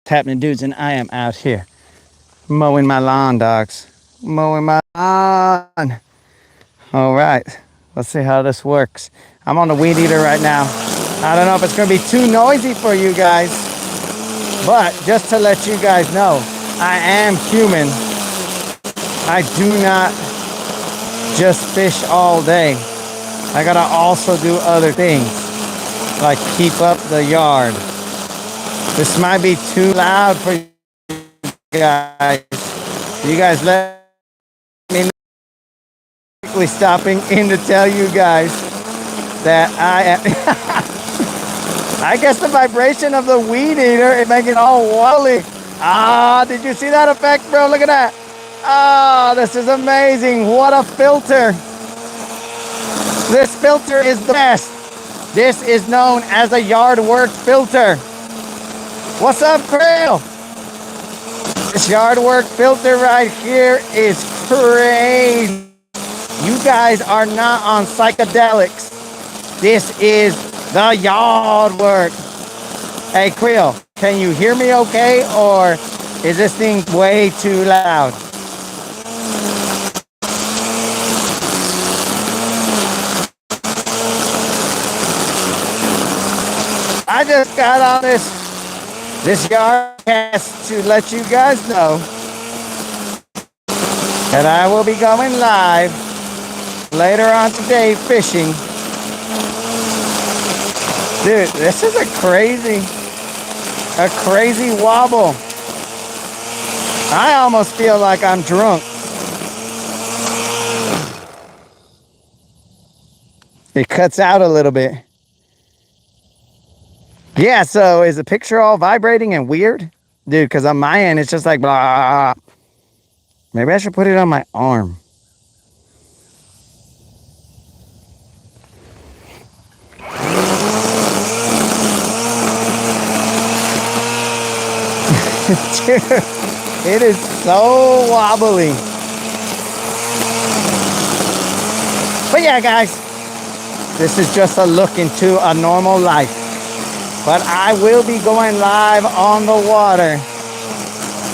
What's happening, dudes? And I am out here mowing my lawn, dogs. Mowing my lawn. All right, let's see how this works. I'm on the weed eater right now. I don't know if it's gonna be too noisy for you guys, but just to let you guys know, I am human. I do not just fish all day. I gotta also do other things, like keep up the yard. This might be too loud for you guys. You guys let me know. Quickly stopping in to tell you guys that I am. I guess the vibration of the weed eater, it makes it all wobbly. Ah, did you see that effect, bro? Look at that. Ah, this is amazing. What a filter. This filter is the best. This is known as a yard work filter. What's up, Krill? This yard work filter right here is crazy. You guys are not on psychedelics. This is the yard work. Hey, Krill, can you hear me okay? Or is this thing way too loud? I just got on this Rodcast to let you guys know that I will be going live later on today fishing. Dude, this is a crazy wobble. I almost feel like I'm drunk. It cuts out a little bit. Yeah, so is the picture all vibrating and weird? Dude, because on my end, it's just like blah. Maybe I should put it on my arm. Dude, it is so wobbly. But yeah, guys, this is just a look into a normal life. But I will be going live on the water.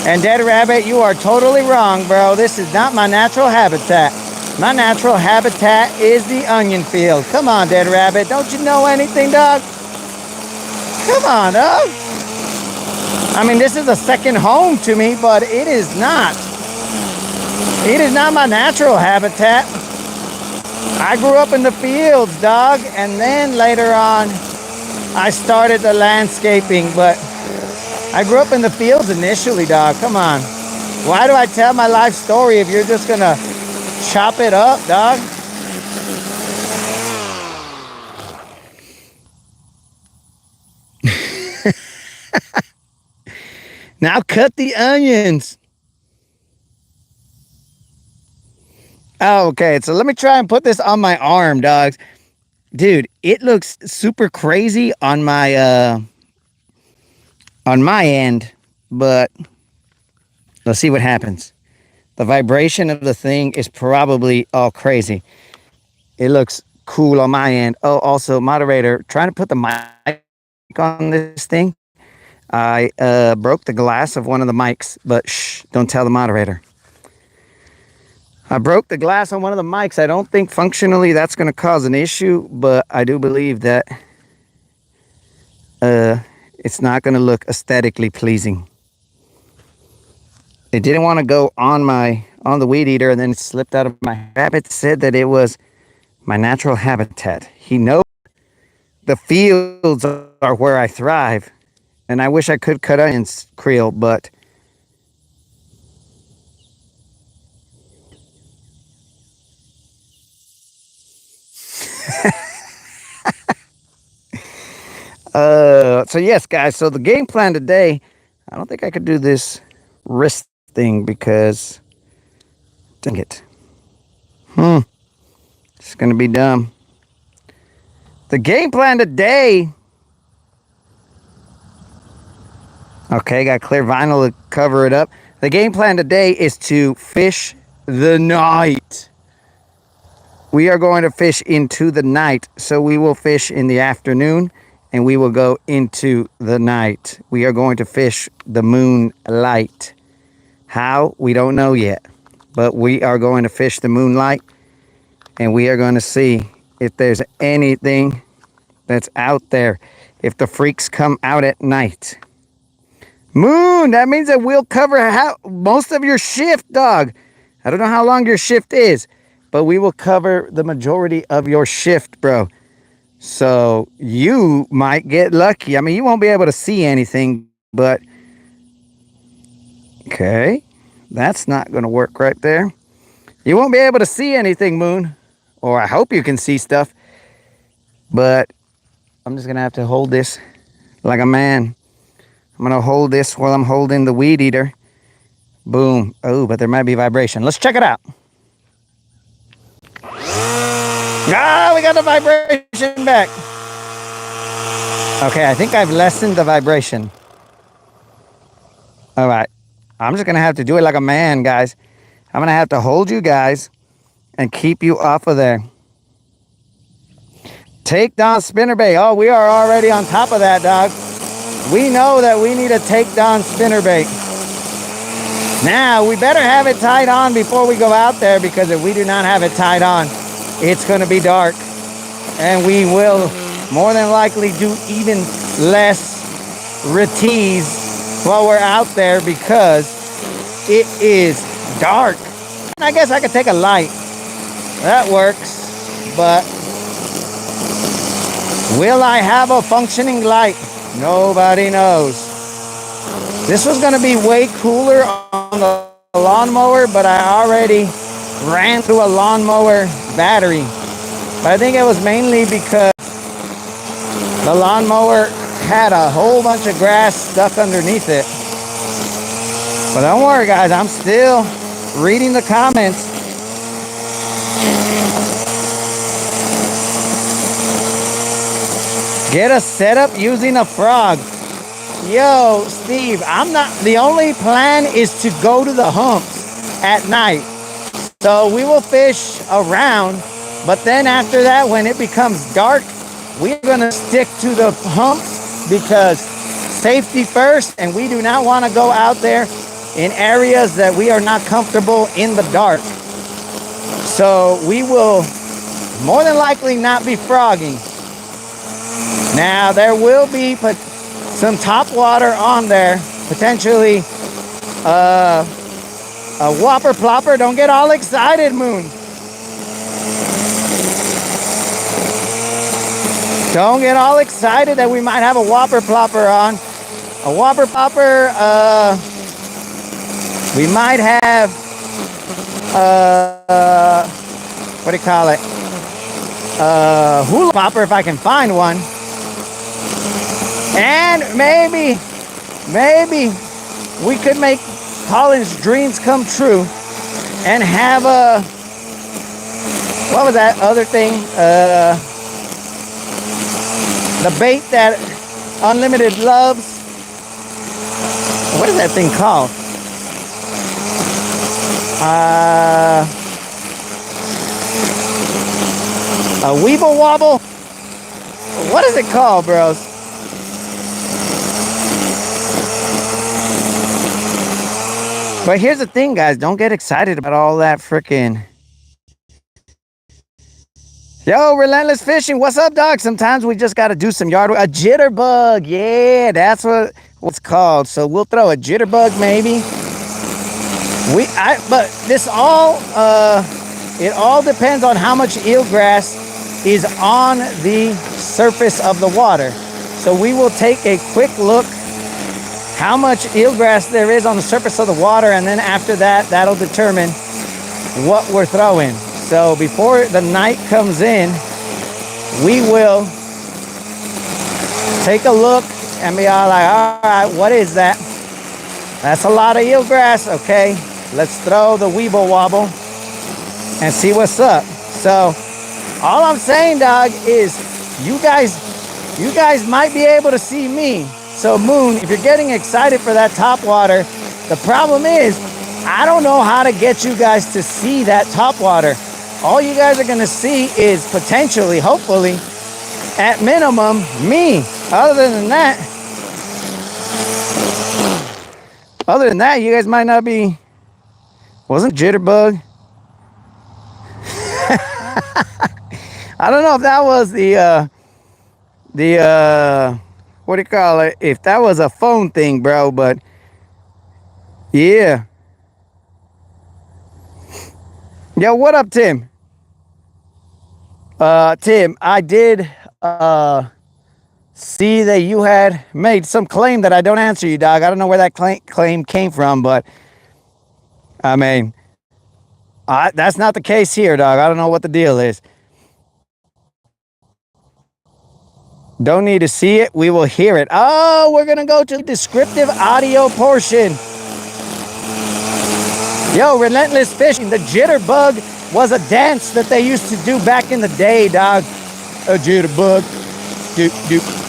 And Dead Rabbit, you are totally wrong, bro. This is not my natural habitat. My natural habitat is the onion field. Come on, Dead Rabbit. Don't you know anything, dog? Come on, dog. I mean, this is a second home to me, but it is not. It is not my natural habitat. I grew up in the fields, dog. And then later on, I started the landscaping, but I grew up in the fields initially, dog. Come on. Why do I tell my life story if you're just gonna chop it up, dog? Now cut the onions. Oh, okay, so let me try and put this on my arm, dogs. Dude, it looks super crazy on my end, but let's see what happens. The vibration of the thing is probably all crazy. It looks cool on my end. Oh, also, moderator, trying to put the mic on this thing. I broke the glass of one of the mics, but shh, don't tell the moderator. I broke the glass on one of the mics. I don't think functionally that's going to cause an issue, but I do believe that it's not going to look aesthetically pleasing. It didn't want to go on the weed eater, and then it slipped out of my. Rabbit said that it was my natural habitat. He knows the fields are where I thrive, and I wish I could cut onions, Creel, but so yes, guys, so the game plan today, I don't think I could do this wrist thing because, dang it. It's going to be dumb. The game plan today, okay, got clear vinyl to cover it up. The game plan today is to fish the night. We are going to fish into the night, so we will fish in the afternoon and we will go into the night. We are going to fish the moonlight. How? We don't know yet. But we are going to fish the moonlight, and we are going to see if there's anything that's out there. If the freaks come out at night. Moon, that means that we'll cover most of your shift, dog. I don't know how long your shift is, but we will cover the majority of your shift, bro. So you might get lucky. I mean, you won't be able to see anything, but okay, that's not going to work right there. You won't be able to see anything, Moon, or I hope you can see stuff, but I'm just going to have to hold this like a man. I'm going to hold this while I'm holding the weed eater. Boom. Oh, but there might be vibration. Let's check it out. Ah, we got the vibration back. Okay, I think I've lessened the vibration. All right. I'm just going to have to do it like a man, guys. I'm going to have to hold you guys and keep you off of there. Take down spinnerbait. Oh, we are already on top of that, dog. We know that we need to take down spinnerbait. Now, we better have it tied on before we go out there, because if we do not have it tied on, it's going to be dark. And we will more than likely do even less retees while we're out there because it is dark. I guess I could take a light. That works. But will I have a functioning light? Nobody knows. This was going to be way cooler on the lawnmower, but I already ran through a lawnmower battery. But I think it was mainly because the lawnmower had a whole bunch of grass stuck underneath it. But don't worry, guys, I'm still reading the comments. Get a setup using a frog. Yo, Steve, the only plan is to go to the humps at night. So we will fish around, but then after that, when it becomes dark, we're gonna stick to the humps because safety first, and we do not wanna go out there in areas that we are not comfortable in the dark. So we will more than likely not be frogging. Now, there will be some top water on there, potentially a whopper plopper. Don't get all excited, Moon. Don't get all excited that we might have a whopper plopper on. A whopper plopper, we might have, what do you call it? Hula popper if I can find one. And maybe we could make Colin's dreams come true and have a, what was that other thing? The bait that Unlimited loves. What is that thing called? A weeble wobble? What is it called, bros? But here's the thing, guys. Don't get excited about all that freaking... Yo, Relentless Fishing. What's up, dog? Sometimes we just got to do some yard work. A jitterbug. Yeah, that's what it's called. So we'll throw a jitterbug maybe. But this all... it all depends on how much eelgrass is on the surface of the water. So we will take a quick look how much eelgrass there is on the surface of the water, and then after that, that'll determine what we're throwing. So before the night comes in, we will take a look and be all like, all right, what is that? That's a lot of eelgrass. Okay, let's throw the weeble wobble and see what's up. So all I'm saying, dog, is you guys might be able to see me. So Moon, if you're getting excited for that top water, the problem is I don't know how to get you guys to see that top water. All you guys are going to see is potentially, hopefully, At minimum, me. Other than that, you guys might not be. Wasn't jitterbug? I don't know if that was the what do you call it? If that was a phone thing, bro, but yeah. Yo, what up, Tim? Tim, I did see that you had made some claim that I don't answer you, dog. I don't know where that claim came from, but I mean, that's not the case here, dog. I don't know what the deal is. Don't need to see it. We will hear it. Oh, we're going to go to the descriptive audio portion. Yo, Relentless Fishing. The jitterbug was a dance that they used to do back in the day, dog. A jitterbug.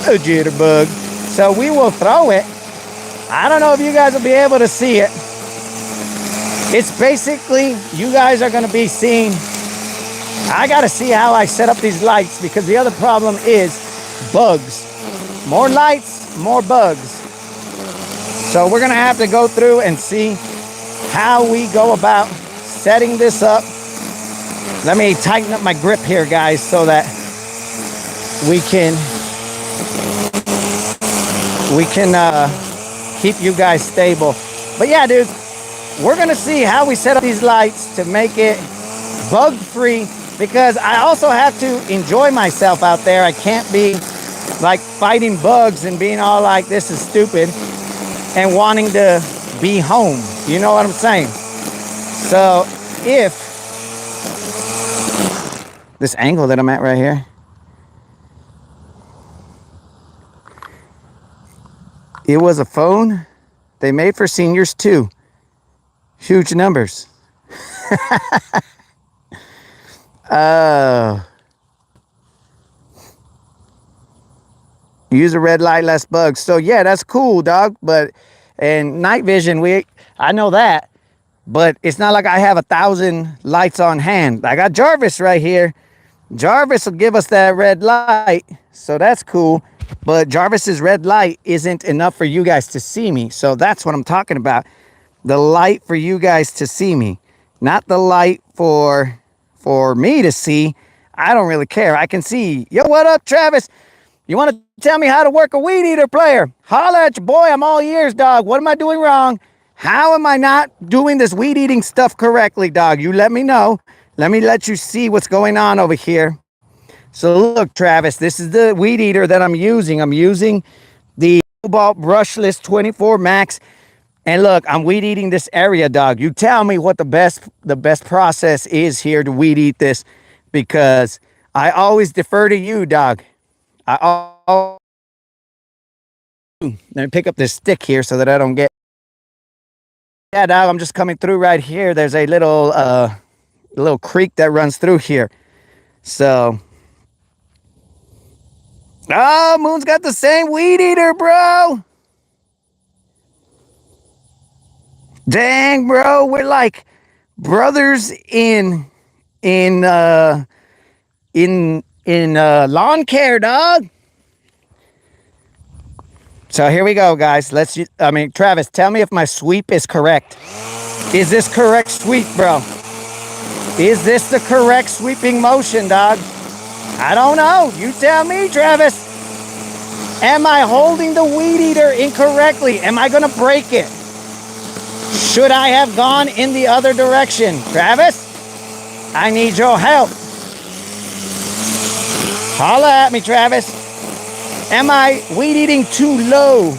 A jitterbug. So we will throw it. I don't know if you guys will be able to see it. It's basically, you guys are going to be seeing. I got to see how I set up these lights, because the other problem is bugs. More lights, more bugs. So we're going to have to go through and see how we go about setting this up. Let me tighten up my grip here, guys, so that we can keep you guys stable. But yeah, dude, we're going to see how we set up these lights to make it bug-free, because I also have to enjoy myself out there. I can't be like fighting bugs and being all like, this is stupid, and wanting to be home. You know what I'm saying? So if this angle that I'm at right here, it was a phone they made for seniors too. Huge numbers. Use a red light, less bugs. So yeah, that's cool, dog. But and night vision, I know that, but it's not like I have 1,000 lights on hand. I got Jarvis right here. Jarvis will give us that red light, so that's cool. But Jarvis's red light isn't enough for you guys to see me. So that's what I'm talking about. The light for you guys to see me, not the light for me to see. I don't really care. I can see. Yo, what up, Travis? You want to tell me how to work a weed eater, player? Holla at your boy. I'm all ears, dog. What am I doing wrong? How am I not doing this weed eating stuff correctly, dog? You let me know. Let me let you see what's going on over here. So look, Travis, this is the weed eater that I'm using. I'm using the Cobalt Brushless 24 Max. And look, I'm weed eating this area, dog. You tell me what the best process is here to weed eat this, because I always defer to you, dog. Let me pick up this stick here so that I don't get. Yeah, dog, I'm just coming through right here. There's a little creek that runs through here. So, oh, Moon's got the same weed eater, bro. Dang, bro, we're like brothers in lawn care, dog. So here we go, guys. Travis, tell me if my sweep is correct. Is this correct sweep, bro? Is this the correct sweeping motion, dog? I don't know. You tell me, Travis. Am I holding the weed eater incorrectly? Am I gonna break it? Should I have gone in the other direction? Travis, I need your help. Holla at me, Travis. Am I weed eating too low?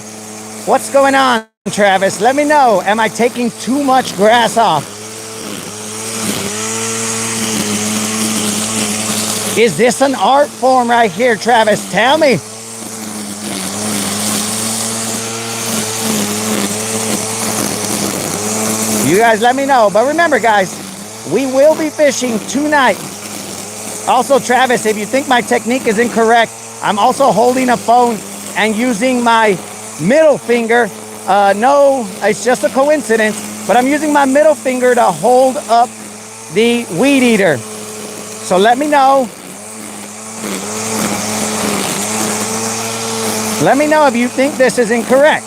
What's going on, Travis? Let me know. Am I taking too much grass off? Is this an art form right here, Travis? Tell me. You guys let me know. But remember, guys, we will be fishing tonight. Also, Travis, if you think my technique is incorrect, I'm also holding a phone and using my middle finger. No, it's just a coincidence, but I'm using my middle finger to hold up the weed eater. So let me know. Let me know if you think this is incorrect.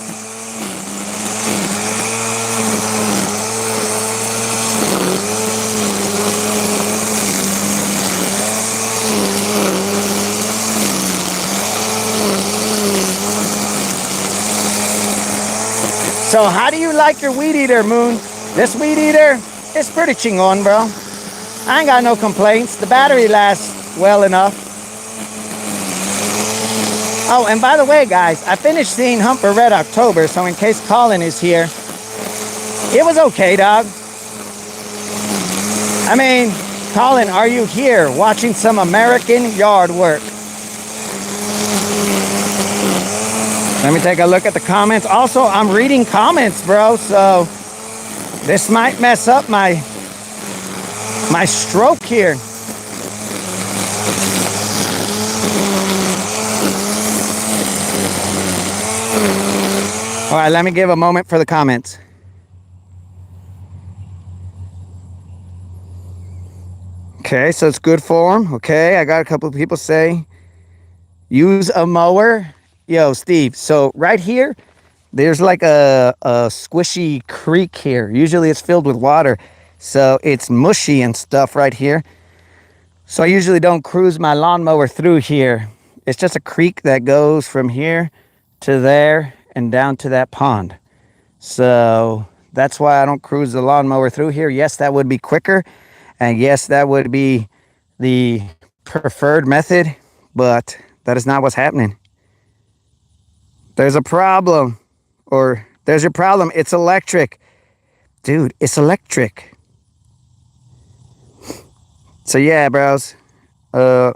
So how do you like your weed eater, Moon? This weed eater is pretty chingon, bro. I ain't got no complaints. The battery lasts well enough. Oh, and by the way, guys, I finished seeing Humper Red October, so in case Colin is here, it was okay, dog. I mean, Colin, are you here watching some American yard work? Let me take a look at the comments. Also, I'm reading comments, bro, so this might mess up my stroke here. All right, let me give a moment for the comments. Okay, so it's good form. Okay, I got a couple of people say, use a mower. Yo, Steve, so right here, there's like a squishy creek here. Usually it's filled with water, so it's mushy and stuff right here. So I usually don't cruise my lawnmower through here. It's just a creek that goes from here to there and down to that pond. So that's why I don't cruise the lawnmower through here. Yes, that would be quicker. And yes, that would be the preferred method, but that is not what's happening. There's a problem, or there's your problem. It's electric. Dude, it's electric. So yeah, bros. So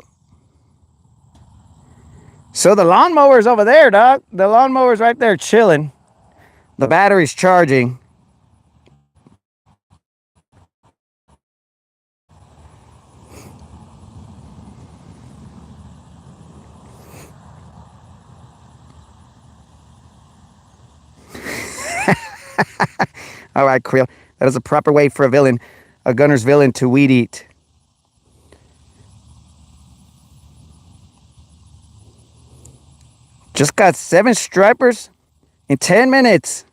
the lawnmower's over there, dog. The lawnmower's right there chilling. The battery's charging. All right, Creel. That is a proper way for a gunner's villain to weed eat. Just got 7 stripers in 10 minutes.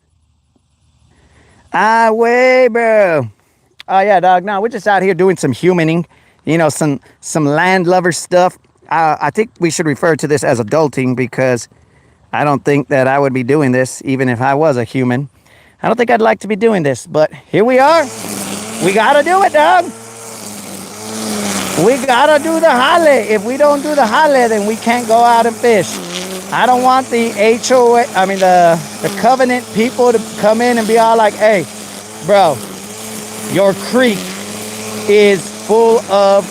Ah, way, bro. Oh, yeah, dog. No, we're just out here doing some humaning. You know, some land lover stuff. I think we should refer to this as adulting, because I don't think that I would be doing this even if I was a human. I don't think I'd like to be doing this, but here we are. We gotta do it, dog. We gotta do the jale. If we don't do the jale, then we can't go out and fish. I don't want the HOA, the covenant people to come in and be all like, hey, bro, your creek is full of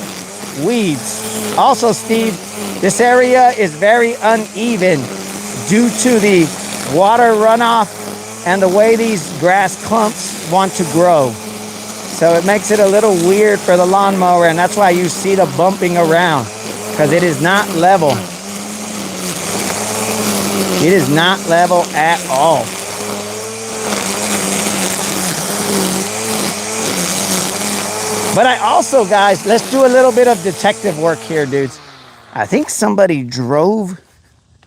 weeds. Also, Steve, this area is very uneven due to the water runoff and the way these grass clumps want to grow. So it makes it a little weird for the lawnmower, and that's why you see the bumping around, because it is not level. It is not level at all. But I also, guys, let's do a little bit of detective work here, dudes. I think somebody drove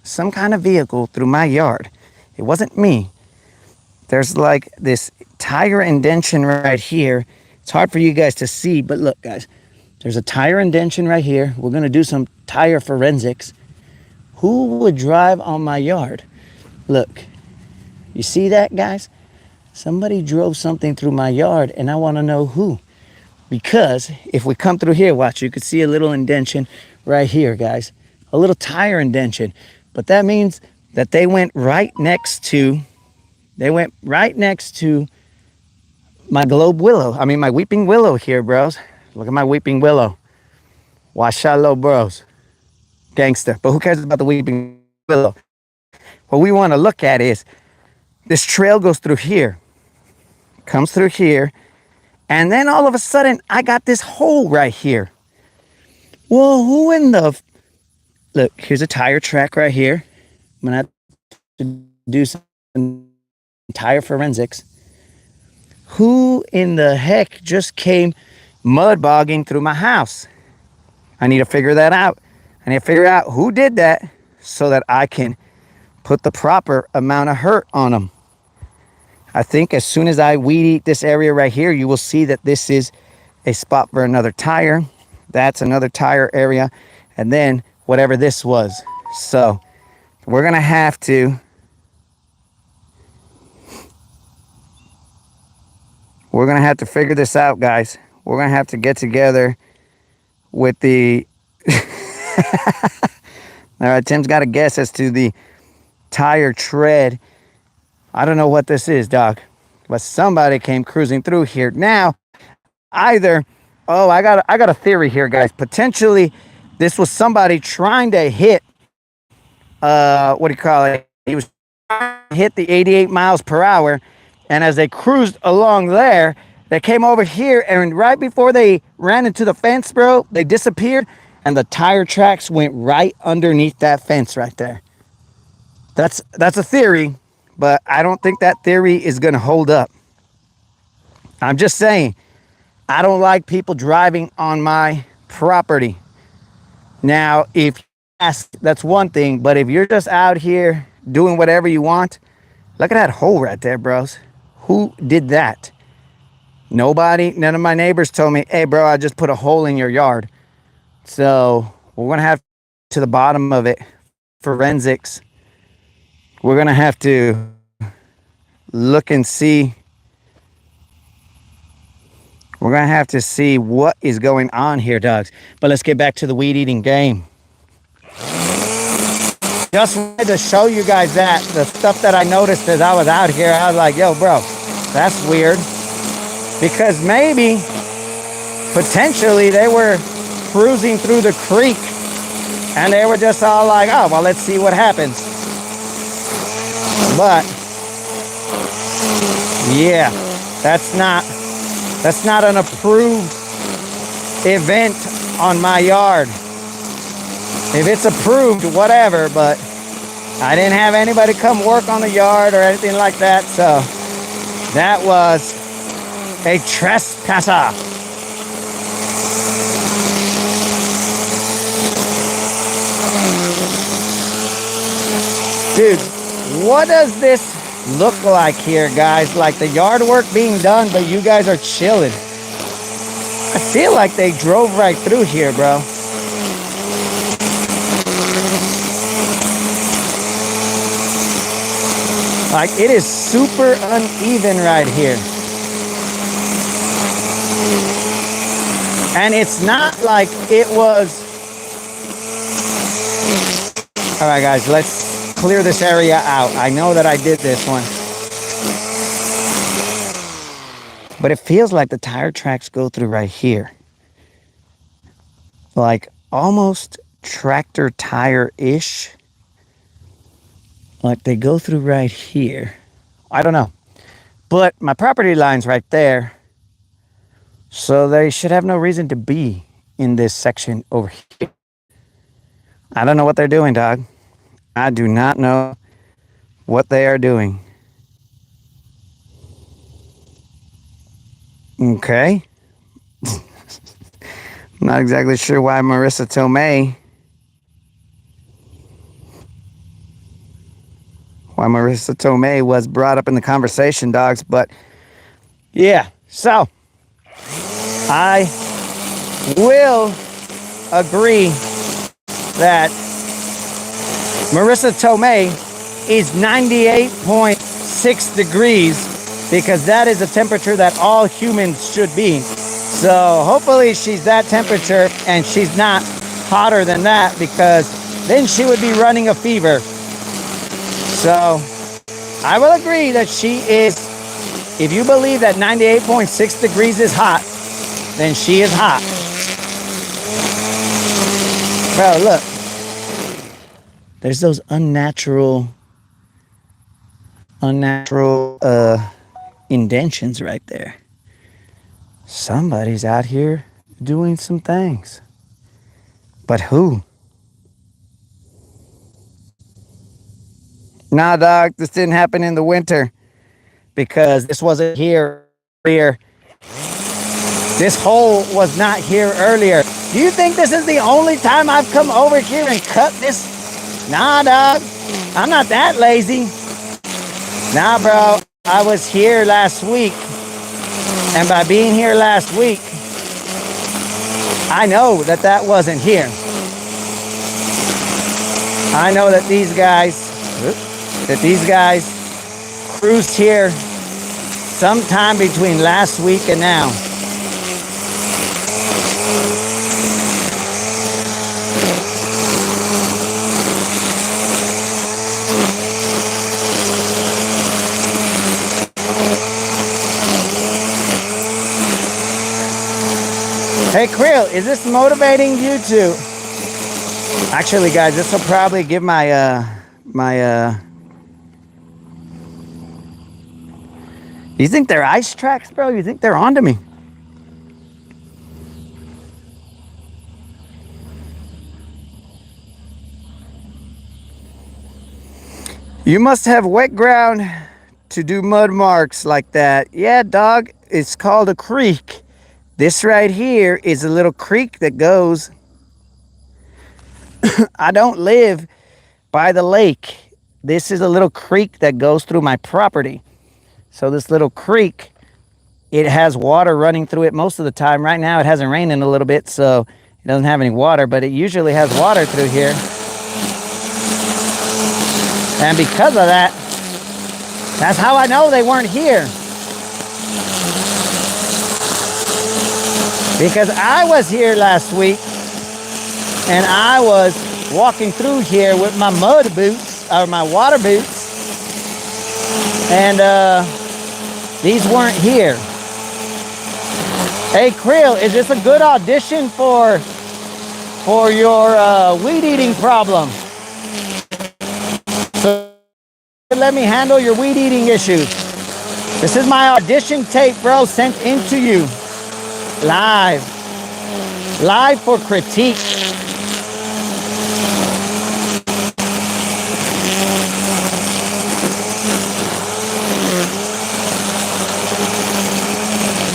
some kind of vehicle through my yard. It wasn't me. There's like this tire indentation right here. It's hard for you guys to see, but look, guys, there's a tire indentation right here. We're gonna do some tire forensics. Who would drive on my yard? Look, you see that, guys? Somebody drove something through my yard, and I wanna know who. Because if we come through here, watch, you can see a little indentation right here, guys. A little tire indentation. But that means that they went right next to my my weeping willow here, bros. Look at my weeping willow. Washallow, bros. Gangster. But who cares about the weeping willow? What we want to look at is this trail goes through here, comes through here, and then all of a sudden I got this hole right here. Well, who in the... Look, here's a tire track right here. I'm gonna have to do some tire forensics. Who in the heck just came mud bogging through my house? I need to figure that out. I need to figure out who did that so that I can put the proper amount of hurt on them. I think as soon as I weed eat this area right here, you will see that this is a spot for another tire. That's another tire area. And then whatever this was. So we're going to have to figure this out, guys. We're going to have to get together with the... All right, Tim's got a guess as to the tire tread. I don't know what this is, dog. But somebody came cruising through here. Now, either... Oh, I got a theory here, guys. Potentially, this was somebody trying to hit... what do you call it? He was trying to hit the 88 miles per hour. And as they cruised along there, they came over here. And right before they ran into the fence, bro, they disappeared. And the tire tracks went right underneath that fence right there. That's a theory, but I don't think that theory is going to hold up. I'm just saying, I don't like people driving on my property. Now, if you ask, that's one thing, but if you're just out here doing whatever you want, look at that hole right there, bros. Who did that? Nobody, none of my neighbors told me, hey, bro, I just put a hole in your yard. So we're going to have to the bottom of it. Forensics. We're going to have to look and see. We're going to have to see what is going on here, dogs. But let's get back to the weed eating game. Just wanted to show you guys that. The stuff that I noticed as I was out here, I was like, yo, bro, that's weird. Because maybe, potentially, they were cruising through the creek and they were just all like, oh, well, let's see what happens. But yeah, that's not an approved event on my yard. If it's approved, whatever, but I didn't have anybody come work on the yard or anything like that, so that was a trespasser. Dude, what does this look like here, guys? Like the yard work being done, but you guys are chilling. I feel like they drove right through here, bro. Like, it is super uneven right here. And it's not like it was... All right, guys, let's clear this area out. I know that I did this one. But it feels like the tire tracks go through right here. Like, almost tractor tire-ish. Like they go through right here. I don't know. But my property line's right there. So they should have no reason to be in this section over here. I don't know what they're doing, dog. I do not know what they are doing. Okay. Not exactly sure why Marissa Tomei was brought up in the conversation, dogs, but yeah, so I will agree that Marissa Tomei is 98.6 degrees because that is a temperature that all humans should be. So hopefully she's that temperature and she's not hotter than that, because then she would be running a fever. So I will agree that she is, if you believe that 98.6 degrees is hot, then she is hot. Bro, look. There's those unnatural indentions right there. Somebody's out here doing some things. But who? Nah, dog, this didn't happen in the winter because this wasn't here earlier. This hole was not here earlier. Do you think this is the only time I've come over here and cut this? Nah, dog. I'm not that lazy. Nah, bro. I was here last week. And by being here last week, I know that that wasn't here. I know that these guys cruised here sometime between last week and now. Hey, Krill, is this motivating you to... Actually, guys, this will probably give my, You think they're ice tracks, bro? You think they're onto me? You must have wet ground to do mud marks like that. Yeah, dog, it's called a creek. This right here is a little creek that goes... I don't live by the lake. This is a little creek that goes through my property. So this little creek, it has water running through it most of the time. Right now it hasn't rained in a little bit, so it doesn't have any water, but it usually has water through here. And because of that, that's how I know they weren't here. Because I was here last week, and I was walking through here with my mud boots, or my water boots, and these weren't here. Hey, Krill, is this a good audition for your weed eating problem? So let me handle your weed eating issues. This is my audition tape, bro, sent into you. Live for critique.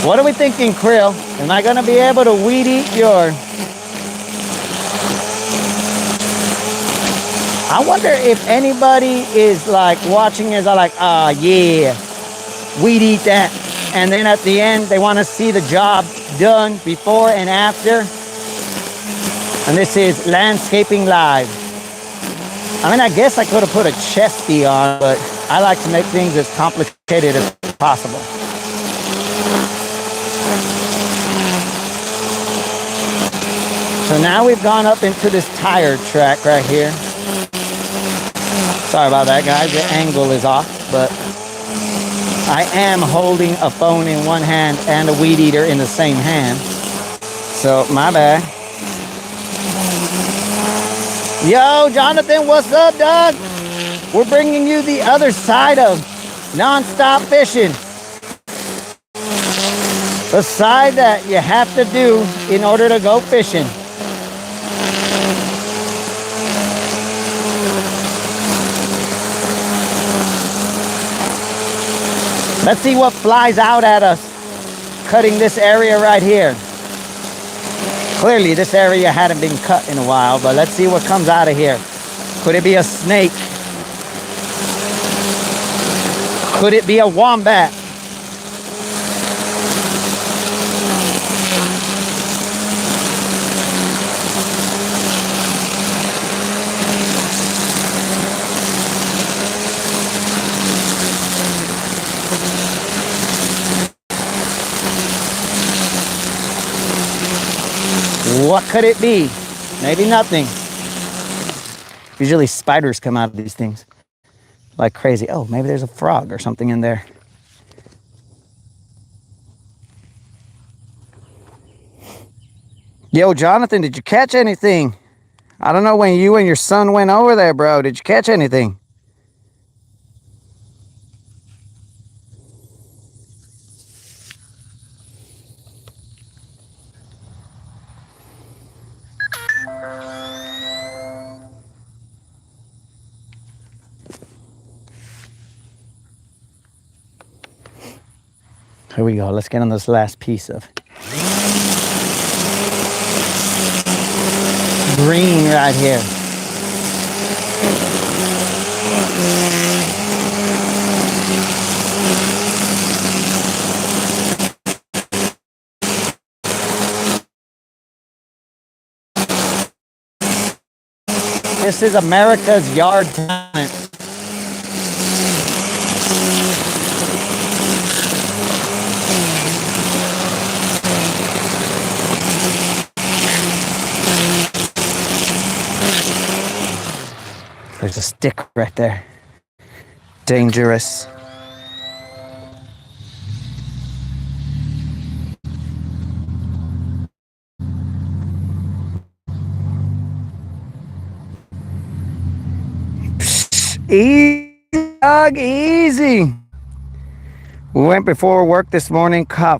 What are we thinking, Krill? Am I gonna be able to weed eat your... I wonder if anybody is like watching is like, yeah, weed eat that. And then at the end, they want to see the job done before and after. And this is Landscaping Live. I mean, I guess I could have put a chesty on, but I like to make things as complicated as possible. So now we've gone up into this tire track right here. Sorry about that, guys. The angle is off, but I am holding a phone in one hand and a weed eater in the same hand. So, my bad. Yo, Jonathan, what's up, dog? We're bringing you the other side of non-stop fishing. The side that you have to do in order to go fishing. Let's see what flies out at us cutting this area right here. Clearly this area hadn't been cut in a while, but let's see what comes out of here. Could it be a snake? Could it be a wombat? What could it be? Maybe nothing. Usually spiders come out of these things like crazy. Oh, maybe there's a frog or something in there. Yo, Jonathan, did you catch anything? I don't know when you and your son went over there, bro. Did you catch anything? Here we go. Let's get on this last piece of green right here. This is America's yard talent. There's a stick right there. Dangerous. Easy, dog, easy. We went before work this morning, caught